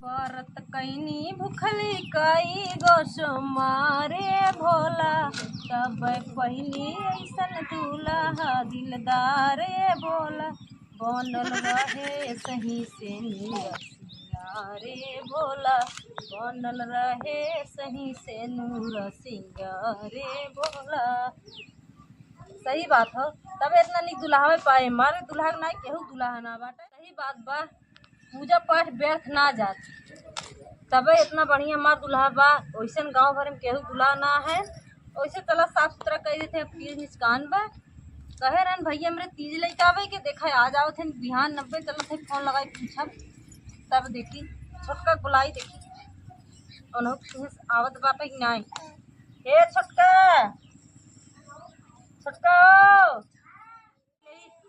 व्रत कैनी भूखली कई गो मारे भोला, तब पहली ऐसन दूल्हा दिलदार भोला, बनल रहे सही से नूर रे भोला, बनल रहे सही से नूर रे भोला। सही बात हो, तब इतना निक दुल्हा पाए, मारे दुल्हा ना केहू दुल्हा ना बाटे। सही बात बा, पूजा पाठ व्यर्थ ना जात, तबे इतना बढ़िया मार दुल्हा बा। वैसन गांव भर में केहू दुल्हा ना है। वैसे तला साफ सुथरा कर देते। तीज निष्कान बा, कहे रहन भैया मेरे तीज लेके आवे के देखा आ जाओ थे बिहान 90 चलो थे फोन लगाई पूछब, तब देखी छोटका बुलाई देखी उन्होंने आवत बाटे कि नहीं। हे छोटका छोटका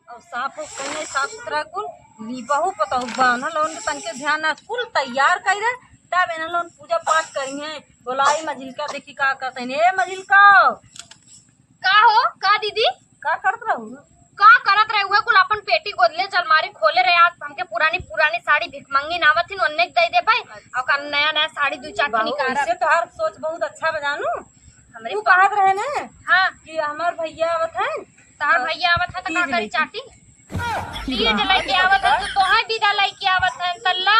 और साफ हो कहीं साफ सुथरा कुल लिबहू पतहू बांधल लोन के तनके ध्यान ना कुल तैयार कर रहे, तब एना लोन पूजा पाठ करी है। बोलाई मझिलका देखी का करते हैं। ए मझिलका का हो का दीदी का करत रहू? का करत रहे हुए कुल अपन पेटी गोदले अलमारी खोले रहे। आज हमके पुरानी पुरानी साड़ी भिखमंगी नावत थी ओन्ने दे दे भाई और का नया नया साड़ी दू चार के निकाल। इससे तो हर सोच बहुत अच्छा बजानू। हमरे तू कहत रहे ना हां कि हमार भैया आवत है, तार भैया आवत है त का करी चाटी तीज लेके आवत है तो तोहां दीदा लेके आवत है तल्ला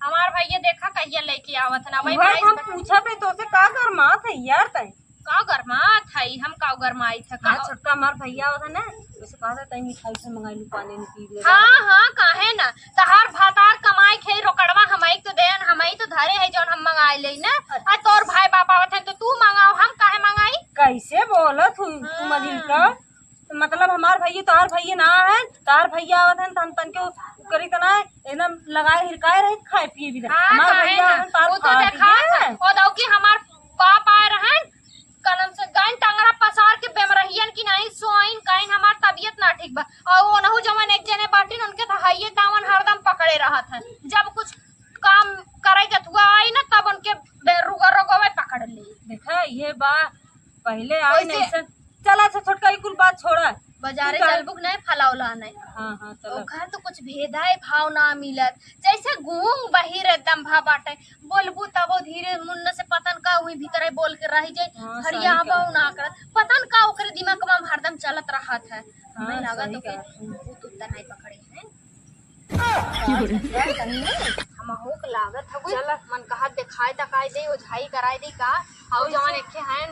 हमार भैया देखा कहिया लेके आवत है ना भाई। हम पूछा पे तो से का कर मात है यार तय का गरमात है हम का गरमाई था का छोटका हमार भैया आवत है ना, उसे कहा था तई मिठाई से मंगाई लू पानी में पी ले। हां हां काहे ना तहार भातार कमाई खे रोकड़वा हमई तो देन हमई तो धरे है जौन हम मंगाई ले ना। आ तोर भाई बाप आवत है तो तू मंगाओ हम काहे मंगाई? कैसे बोलत तू मझिलका? मतलब हमार भैया तोहार भैया ना है, तार भैया आवत है तो हम तन के करी तना एकदम लगाए हिरकाए रहे खाए पिए भी। हमार भैया वो तो देखा ओ दऊ की हमार बाप आए रहन कलम से गाइन टंगरा पसार के बेमरहियन की नहीं सोइन काइन हमार तबीयत ना ठीक बा और ओनहु जवन एक जने बाटिन उनके तो हइये दावन हरदम पकड़े रहत है। जब कुछ काम करे के हुआ आई ना तब उनके बेरुगा रोगवे पकड़ ले। देखा ये बा पहले आई नहीं से चला से छोटका कुल बात छोड़ा बाजारे चलबुक नहीं फलावला नहीं। हां हां चलो ओखा तो कुछ भेदाए भाव ना मिलत जैसे गूंग बहिर एकदम भा बाटे बोलबू तब धीरे मुन्ना से पतन का हुई भीतर बोल के रह जाए हरिया बाऊ ना करत पतन का ओकरे दिमाग में हरदम चलत रहत है। हमें लागत तो के भूत उत नहीं पकड़े हैं हम होक लागत है चल मन कहा दिखाई तकाई दे ओझाई कराई दे का और जवान एके हैं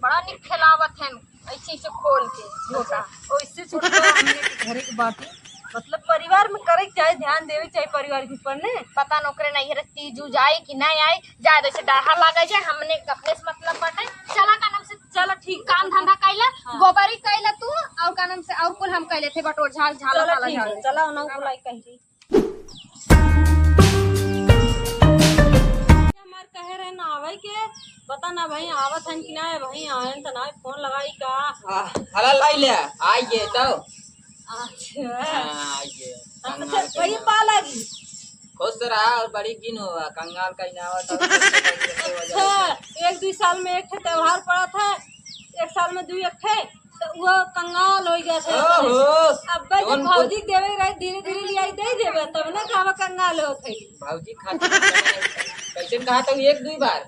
बड़ा निक खिलावत है ऐसे से खोल के झोटा ओइसे छोटका हमने के घरे की बात है। मतलब परिवार में करे चाहे ध्यान देवे चाहे परिवार के ऊपर ने पता नौकरे नहीं है तीजू जाए कि नहीं आए जाए जैसे डरहा लगे जाए हमने अपने से मतलब बाटे चला का नाम से चलो ठीक काम धंधा कैला गोबरी कैला तू और का नाम से और कुल हम कैले थे बटोर झाल झाला चला ठीक है चला उन बुलाई कही हमार कहे रहे ना आवे के पता ना भाई आवत हन कि ना भाई आयन त ना फोन लगाई का हला लाई ले आइए तो अच्छा आइए अच्छा भाई पा लगी खुश रहा और बड़ी गिन हुआ कंगाल का इनावा तो अच्छा 1-2 साल में एक त्योहार पड़ा था, 1 साल में 2 एक थे तो वो कंगाल हो गया था। अब भाई भौजी देवे रहे धीरे धीरे लियाई दे देवे तब ना कहवा कंगाल हो थे भौजी खाती कैसे कहा तो 1-2 बार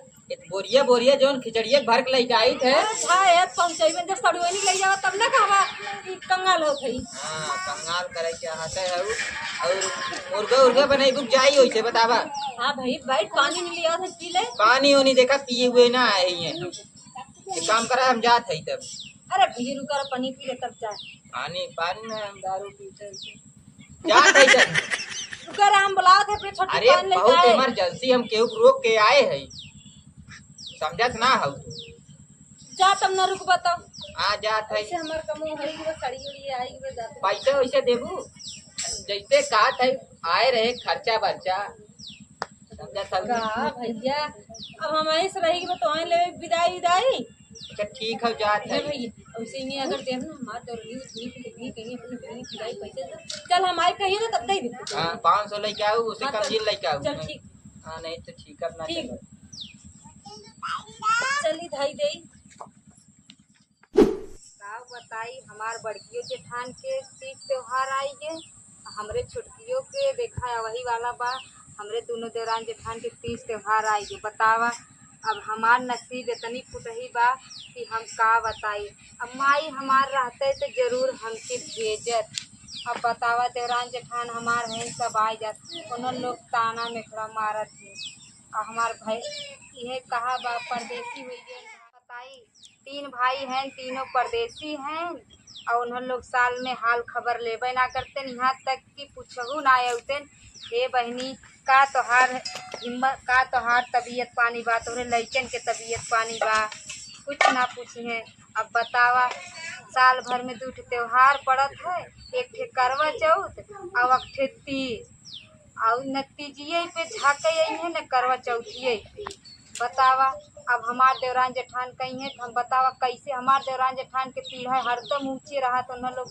बोरिया बोरिया जोन खिचड़िया भर के लेके आई थे भाई पहुंचाई में जब सड़ुआ नहीं ले जावा तब ना कहवा कंगाल हो थे। हां कंगाल करे के हाथे है और मुर्गा उर्गा बनाई बुक जाई होई से बतावा। हां भाई भाई पानी में लिया था पी ले पानी होनी देखा पिए हुए ना आए हैं एक काम करा हम जात है तब अरे भीरू कर पानी पी ले तब जाए पानी पानी में हम दारू पीते जात है तब रुकर हम बुला थे फिर छोटी अरे पानी ले बहुत जाए इमरजेंसी हम केहू रोक के आए हैं समझत ना हो जा तब ना रुक बताओ आ जात है ऐसे हमर कमो हरी के सड़ी उड़ी आई के जाते पैसे वैसे देबू जैसे काट है आए रहे खर्चा बर्चा समझत का हो भैया अब हम ऐसे रही के तो आए ले विदाई विदाई अच्छा ठीक है जात है भैया ऐसे ही अगर देख ना हमार दौड़ी उतनी की कहीं अपने बहन की विदाई पैसे से चल हम आए कहिए ना तब दे दे। हां 500 लेके आओ उसे कम दिन लेके आओ चल ठीक हां नहीं तो ठीक करना ठीक चली धाई दे का बताई हमार बड़कियों जेठान के तीज त्योहार आई है हमरे छोटकियों के देखा वही वाला बा हमरे दोनों देवरान जेठान के तीज त्योहार आई गए। बतावा अब हमार नसीब इतनी फुटही बा कि हम का बताई। अब माई हमार रहते तो जरूर हमके भेजत। अब बतावा देवरान जेठान हमार हैं सब आ जात, उन्होंने लोग ताना मेखड़ा मारत है। और हमार भाई यह कहा बा परदेसी हुई गए। बताई 3 भाई हैं, तीनों परदेसी हैं और उन्होंने लोग साल में हाल खबर लेबे ना करते, यहाँ तक कि पूछहू ना आते। हे बहनी का तोहार हिम्मत, का तोहार तबीयत पानी बा, तोहरे लइकन के तबीयत पानी बा, कुछ ना पूछे। अब बतावा साल भर में 2 त्योहार पड़त है, एक ठे करवा चौथ और एक ठे तीज, और न तीजिए पे झाके है न करवा चौथिए पे। बतावा अब हमार देवरान जेठान कहीं है, हम बतावा कैसे हमार देवरान जेठान के पीढ़ा हरदम ऊँचे रहा तो उन लोग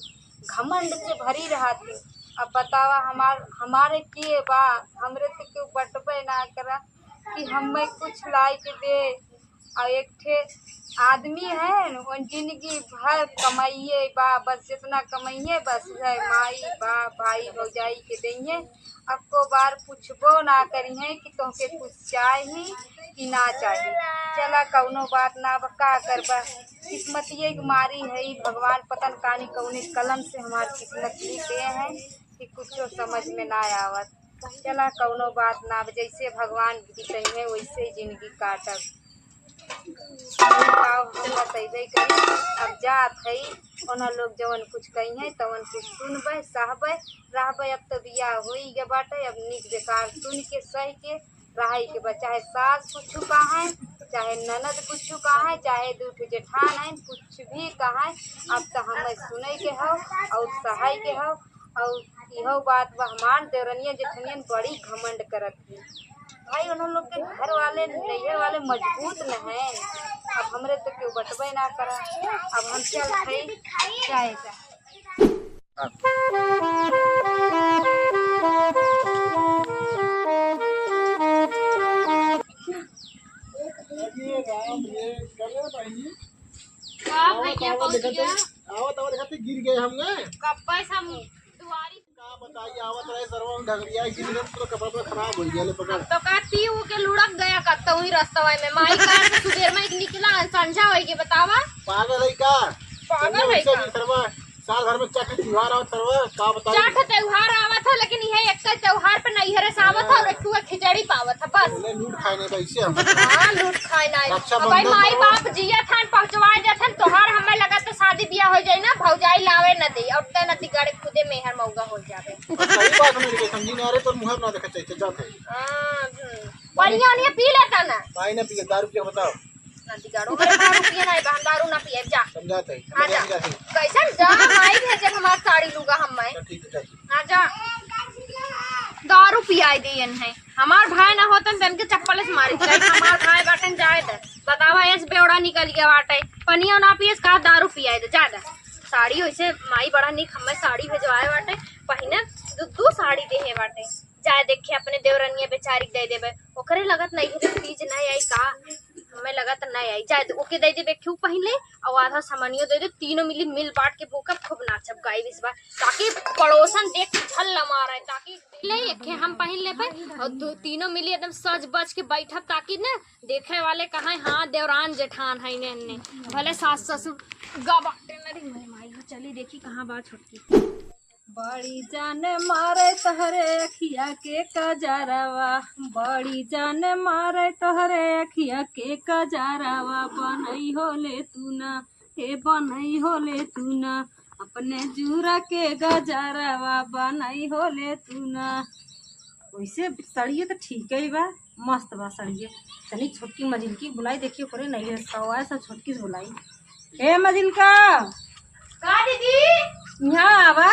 घमंड से भरी रहा थे। अब बतावा हमारे के बा, हमरे तो क्यों बटबे ना करा कि हमें कुछ लाई के दे। और एक ठे आदमी है वो जिंदगी भर कमाइए बा, बस जितना कमाइए बस है माई बाप भाई भौजाई के देंगे। अब को बार पूछबो ना करी है कि तुमके कुछ चाहिए कि ना चाहिए। चला कौनो बात ना का करबा, किस्मतिये की मारी है भगवान पतन कानी कौने कलम से हमारी किस्मत लिखे हैं कि कुछ समझ में ना आवत। चला कौनो बात ना, जैसे भगवान की है वैसे ही जिंदगी काटब। अब जात है उन्हें लोग जवन कुछ कही है तवन कुछ सुनबे सहबे रहबे। अब तो बियाह हो ही गए बाटे, अब निक बेकार सुन के सह के रही के बा, चाहे सास कुछ कहा है, चाहे ननद कुछ कहा है, चाहे 2 जेठान है कुछ भी कहा है। अब तो हमें सुने के हो और सहाय के हो। और यहो बात बा हमार देवरनिया जेठनियन बड़ी घमंड करत है भाई। उन लोग के घर वाले नैहर वाले मजबूत न हैं। अब हमरे तो क्यों बटबे ना करा। अब हम चल जाए गिर गए हमने कब हम दुआरी का बताइए आवत रहे सरवा ढंगरिया गिर गए तो कपड़ा खराब हो गया ले पकड़ तो का पी उ के लुढ़क गया कब तो ही रास्ता में माई का सुबह में निकला संझा होई के बतावा पागल है का पागल है का सरवा साल भर में चाट त्योहार आवत सरवा का बताइए चाट त्योहार आवत है, लेकिन यह एक त्योहार पे नहीं हरे सावत है और एक खिचड़ी पावत है बस। ले लूट खाने पैसे हम हां लूट खाए ना भाई। माई बाप जिया थान पहुंचवाए जाथन तोहार हमें लगा तो शादी बियाह हो जाए ना भौजाई लावे न दे और त नती गाड़ी खुदे मेहर मौगा हो जावे। सही बात मेरे समझी ना रे तो मुंह ना देखा चाहिए जाते बढ़िया नहीं पी लेता ना भाई ना पी दारू पी बताओ नदी गाड़ो मेरे दारू पिए नहीं हम दारू ना पिए जा समझाते आजा कैसन जा माई भेजे हमार साड़ी लूगा हम मैं ठीक है आजा दारू पियाई दियन है। हमार भाई ना होतन तन के चप्पल से मारी जाए, हमार भाई बाटन जाए दे बतावा ऐस बेवड़ा निकल गया बाटे पनिया ना पिए का दारू पियाई दे ज्यादा। साड़ी वैसे माई बड़ा निक हमें साड़ी भेजवाए बाटे पहिने 2 साड़ी दे है बाटे जाए देखे अपने देवरनिया बेचारी दे देबे ओकरे लगत नहीं है तीज नहीं आई का हमें लगा तो नहीं आई जाए ओके दे देबे क्यों पहले और आधा सामानियो दे दे तीनों मिली मिल बांट के भूखा खूब नाचब गाई इस बार ताकि पड़ोसन देख झल न मारे ताकि ले एक हम पहन ले पे और तीनों मिली एकदम सज बज के बैठब ताकि ना देखे वाले कहा हाँ देवरान जेठान है ने भले सास ससुर गा बाटे मेरी माई हो चली देखी कहाँ बात छोटकी बड़ी जान मारे तोहरे अखिया के कजरवा, बड़ी जान मारे तोहरे अखिया के कजरवा। बनई होले तू ना हे बनई होले तू ना अपने जूरा के गजरवा बनई होले तू ना। वैसे सड़िए तो ठीक है बा मस्त बा सड़िए। चली छोटकी मजिल की बुलाई देखिए करे नहीं है सवा सब छोटकी से बुलाई। हे मजिल का दीदी यहाँ आवा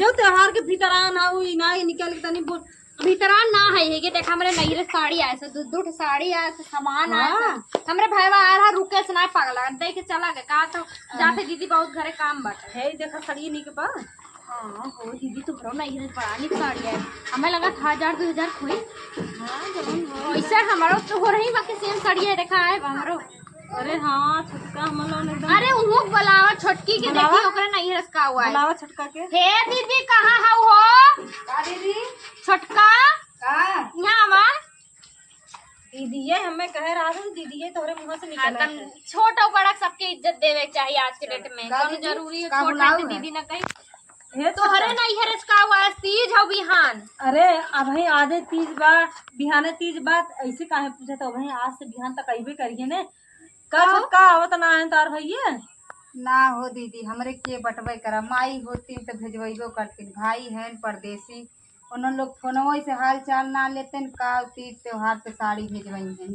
जो त्योहार के भीतर ना हुई ना निकल के तनी बोल भीतरा ना है ये देखा हमरे नई साड़ी आए से 2 साड़ी आए से सामान आए से हमरे भाईवा आ रहा रुके से ना पागल दे के चला गए का तो जाते दीदी बहुत घरे काम बाटे है देखा साड़ी नहीं के पास। हाँ हो दीदी तो भरो नहीं है बड़ा निक साड़ी है हमें लगा 1000-2000 खोई। हाँ जरूर वैसे हमारो तो हो रही बाकी सेम साड़ी है देखा है हमारो अरे हाँ छोटका हम लोग एकदम अरे वो बुलावा छोटकी के बुलावा? देखी ओकरा नहीं रसका हुआ है। बुलावा छोटका के। हे दीदी कहाँ है हो? का दीदी छोटका का यहाँ आवा। दीदी हमें कह रहा था दीदी तोहरे मुंह से निकल एकदम छोटा बड़ा सबके इज्जत देवे के चाहिए आज के डेट में। का कौन दीदी? जरूरी है का छोटा बुलाऊ से है? दीदी न कही हे तो हरे नहीं है रसका हुआ है तीज हो बिहान। अरे अब भाई आधे तीज बार बिहाने तीज बात ऐसे काहे पूछे तो भाई आज से बिहान तक अइबे करिए ने का छोटका आवत ना है तार भैया। ना हो दीदी हमरे के बटवे करा माई होती तो भेजबो करती भाई है परदेसी उन लोग फोनवो से हाल चाल ना लेते का तीज त्योहार पे साड़ी भेजवाई है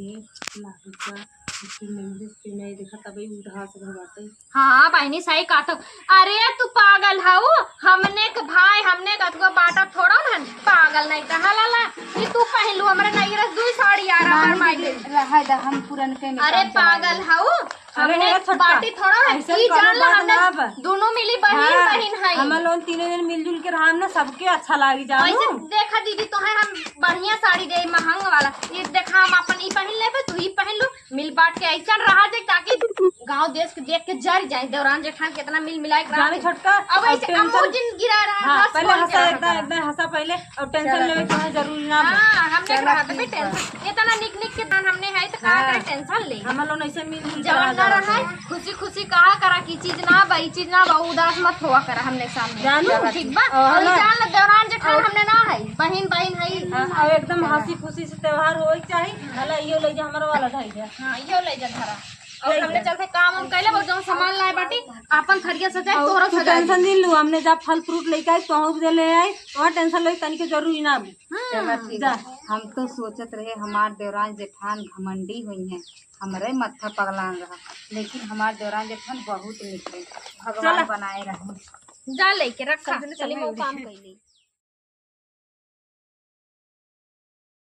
नहीं देखा तभी उधार से भरवाते। हाँ बहनी सही काटो। अरे तू पागल हाउ हमने के भाई हमने कतको बाटा थोड़ा ना पागल नहीं कहा लाला कि तू पहलू हमरे नहीं रस दुई साड़ी आ रहा है माई रहा दा हम पुरनके में अरे पागल हाउ हमने अरे छोटका, बाटी थोड़ा है ऐसे ई करो जान ला बात ना हमने अब। दोनों मिली बहन बहन है। हम लोग तीनों दिन मिलजुल के रहा ना सबके अच्छा लागी ऐसे जानू। देखा दीदी तो है हम बढ़िया साड़ी दे महंग वाला ये देखा हम अपन ई पहन लेबे तू ही पहन लो मिल बांट के ऐसा रहा दे ताकि गांव देश के देख के जर जाए देवरान जेठान कितना मिल मिलाए के जानी छोटका अब ऐसे अमूल जिन गिरा रहा हाँ हंस पहले बोल के हंसा रहा एकदम था। एकदम हंसा पहले और टेंशन लेवे के जरूरी ना बा। हाँ हमने रहा था बेटे इतना निक निक के दान हमने है तो कहा करे टेंशन ले हम लोग ऐसे मिलजुल के जवान ना रहा है खुशी खुशी कहा करा की चीज ना बई चीज ना बा उदास मत हुआ करा हमने सामने जानू ठीक बा और ई जान ले देवरान जेठान हमने ना है बहन बहन है हाँ, और एकदम हंसी खुशी से त्योहार होए के चाहिए भला इहो ले जा हमारा वाला ढाई जा। हाँ यो ले जा धरा और हमने चलते काम हम कैले बहुत सामान लाए बाटी अपन थरिया सजाए तोरो तू सजाए टेंशन नहीं लू हमने जब फल फ्रूट लेके आए पहुँच दे ले आए वहाँ टेंशन ले तनिक जरूरी ना बा। चलो ठीक है हम तो सोचत रहे हमार देवरान जेठान घमंडी हुई हैं हमरे मत्था पगलान रहा लेकिन हमार देवरान जेठान बहुत निकले भगवान बनाए रहे जा लेके रखा चली वो काम कैली।